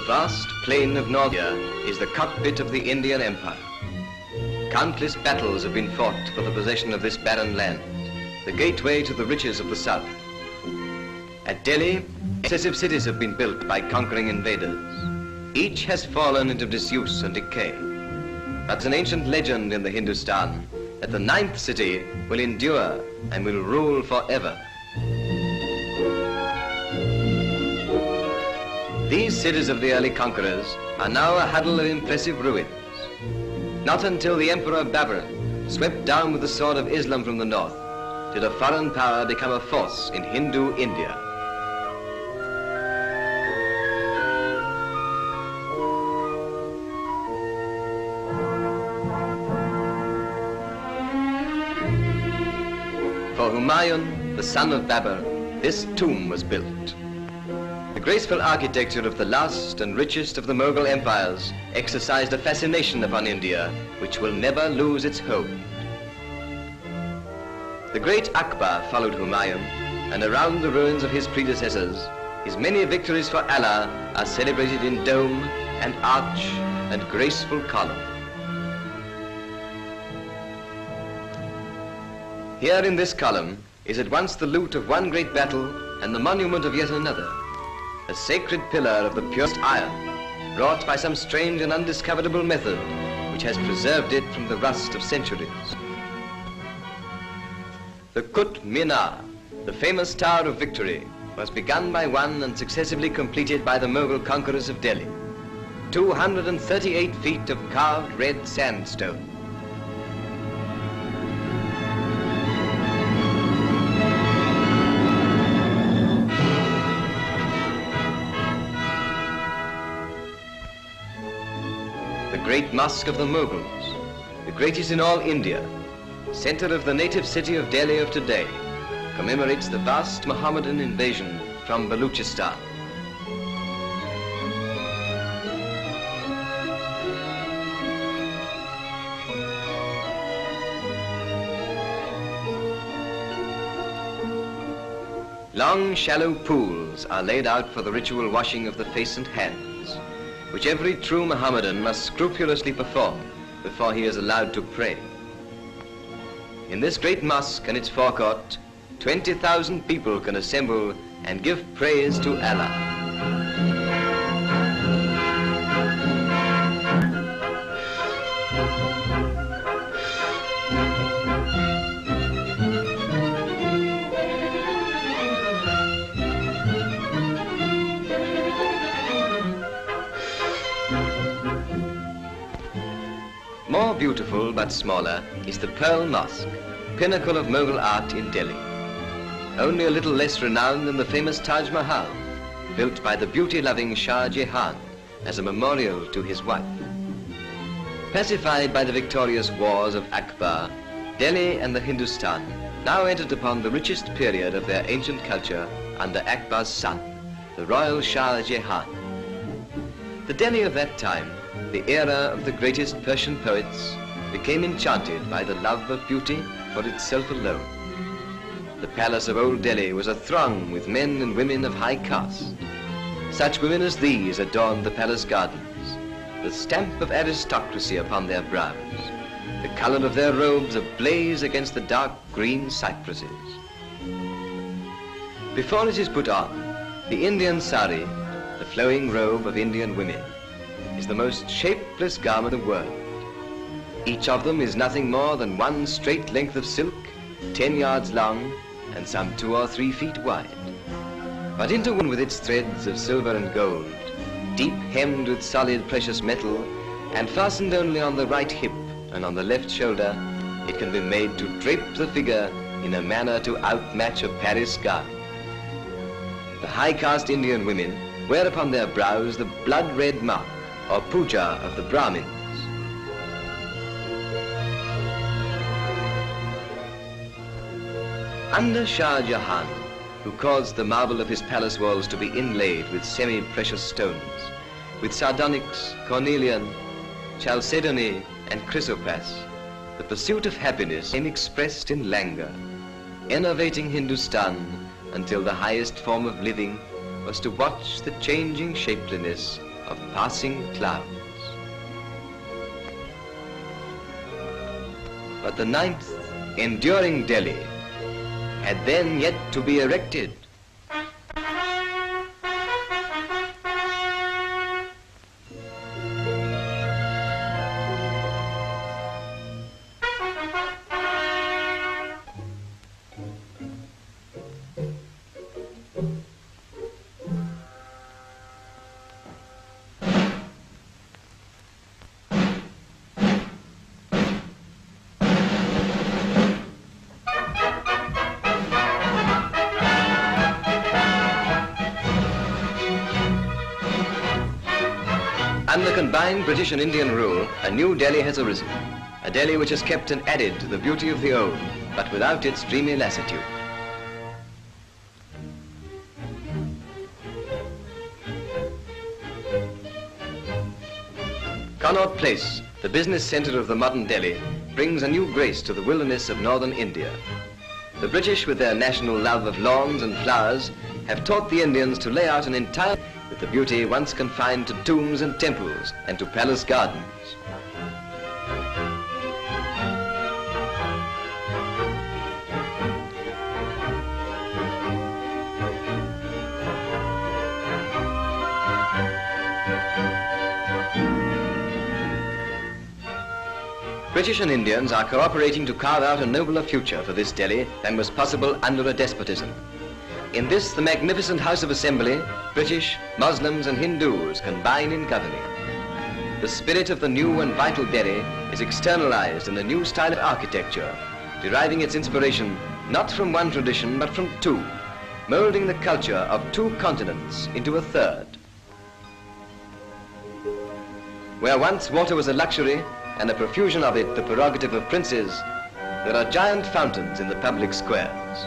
vast plain of North India is the cockpit of the Indian Empire. Countless battles have been fought for the possession of this barren land, the gateway to the riches of the south. At Delhi, excessive cities have been built by conquering invaders. Each has fallen into disuse and decay. But there's an ancient legend in the Hindustan that the ninth city will endure and will rule forever. These cities of the early conquerors are now a huddle of impressive ruins. Not until the Emperor Babur swept down with the sword of Islam from the north did a foreign power become a force in Hindu India. For Humayun, the son of Babur, this tomb was built. The graceful architecture of the last and richest of the Mughal empires exercised a fascination upon India which will never lose its hold. The great Akbar followed Humayun, and around the ruins of his predecessors, his many victories for Allah are celebrated in dome and arch and graceful column. Here in this column is at once the loot of one great battle and the monument of yet another, a sacred pillar of the purest iron, wrought by some strange and undiscoverable method which has preserved it from the rust of centuries. The Qutb Minar, the famous Tower of Victory, was begun by one and successively completed by the Mughal conquerors of Delhi. 238 feet of carved red sandstone. The great mosque of the Mughals, the greatest in all India, center of the native city of Delhi of today, commemorates the vast Mohammedan invasion from Baluchistan. Long, shallow pools are laid out for the ritual washing of the face and hands, which every true Mohammedan must scrupulously perform before he is allowed to pray. In this great mosque and its forecourt, 20,000 people can assemble and give praise to Allah. More beautiful but smaller is the Pearl Mosque, pinnacle of Mughal art in Delhi. Only a little less renowned than the famous Taj Mahal, built by the beauty-loving Shah Jahan as a memorial to his wife. Pacified by the victorious wars of Akbar, Delhi and the Hindustan now entered upon the richest period of their ancient culture under Akbar's son, the royal Shah Jahan. The Delhi of that time, the era of the greatest Persian poets, became enchanted by the love of beauty for itself alone. The palace of Old Delhi was athrong with men and women of high caste. Such women as these adorned the palace gardens, the stamp of aristocracy upon their brows, the color of their robes ablaze against the dark green cypresses. Before it is put on, the Indian sari, the flowing robe of Indian women, is the most shapeless garment in the world. Each of them is nothing more than one straight length of silk, 10 yards long and some 2 or 3 feet wide. But interwoven with its threads of silver and gold, deep hemmed with solid precious metal, and fastened only on the right hip and on the left shoulder, it can be made to drape the figure in a manner to outmatch a Paris gown. The high caste Indian women wear upon their brows the blood-red mark or puja of the Brahmins. Under Shah Jahan, who caused the marble of his palace walls to be inlaid with semi-precious stones, with sardonyx, cornelian, chalcedony, and chrysoprase, the pursuit of happiness became expressed in languor, enervating Hindustan until the highest form of living was to watch the changing shapeliness of passing clouds. But the ninth, enduring Delhi had then yet to be erected. Under combined British and Indian rule, a new Delhi has arisen. A Delhi which has kept and added to the beauty of the old, but without its dreamy lassitude. Connaught Place, the business centre of the modern Delhi, brings a new grace to the wilderness of northern India. The British, with their national love of lawns and flowers, have taught the Indians to lay out an entire with the beauty once confined to tombs and temples and to palace gardens. British and Indians are cooperating to carve out a nobler future for this Delhi than was possible under a despotism. In this, the magnificent House of Assembly, British, Muslims and Hindus combine in governing. The spirit of the new and vital Delhi is externalized in a new style of architecture, deriving its inspiration not from one tradition but from two, molding the culture of two continents into a third. Where once water was a luxury and a profusion of it the prerogative of princes, there are giant fountains in the public squares.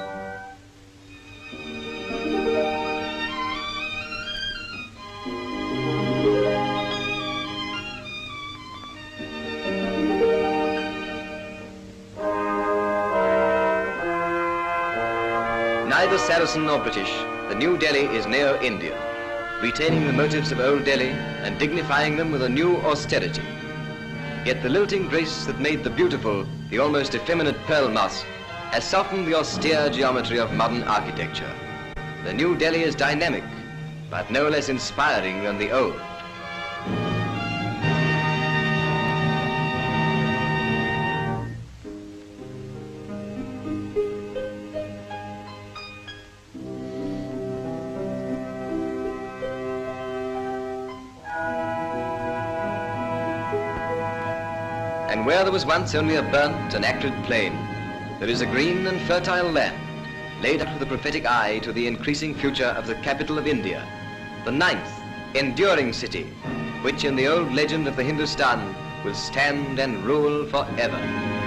Neither Saracen nor British, the new Delhi is neo-Indian, retaining the motives of old Delhi and dignifying them with a new austerity. Yet the lilting grace that made the beautiful, the almost effeminate Pearl Mosque, has softened the austere geometry of modern architecture. The new Delhi is dynamic, but no less inspiring than the old. And where there was once only a burnt and acrid plain, there is a green and fertile land, laid out with a prophetic eye to the increasing future of the capital of India, the ninth, enduring city, which in the old legend of the Hindustan will stand and rule forever.